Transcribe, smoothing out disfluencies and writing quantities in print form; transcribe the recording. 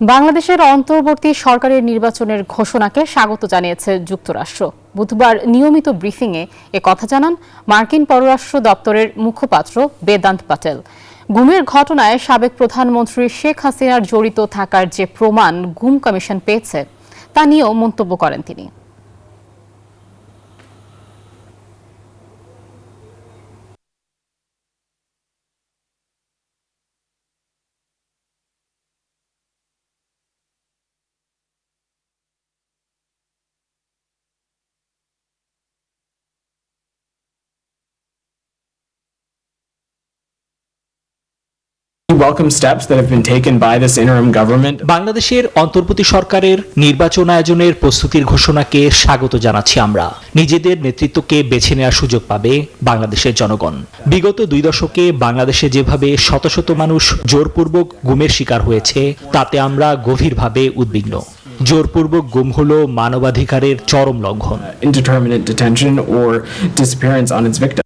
বাংলাদেশের অন্তর্বর্তী সরকারের নির্বাচনের ঘোষণাকে স্বাগত জানিয়েছে যুক্তরাষ্ট্র। বুধবার নিয়মিত ব্রিফিংয়ে কথা জানান মার্কিন পররাষ্ট্র দপ্তরের মুখপাত্র বেদান্ত পাটেল। গুমের ঘটনায় সাবেক প্রধানমন্ত্রী শেখ হাসিনার জড়িত থাকার যে প্রমাণ গুম কমিশন পেয়েছে তা নিয়েও মন্তব্য করেন তিনি। welcome steps that have been taken by this interim government. বাংলাদেশের অন্তর্বর্তী সরকারের নির্বাচন আয়োজনের প্রস্তুতির ঘোষণাকে স্বাগত জানাচ্ছি আমরা। নিজেদের নেতৃত্বকে বেছে নেওয়ার সুযোগ পাবে বাংলাদেশের জনগণ। বিগত 2 দশকে বাংলাদেশে যেভাবে শত শত মানুষ জোরপূর্বক গুমের শিকার হয়েছে তাতে আমরা গভীরভাবে উদ্বিগ্ন। জোরপূর্বক গুম হলো মানবাধিকারের চরম লঙ্ঘন। Indeterminate detention or disappearance on its victim.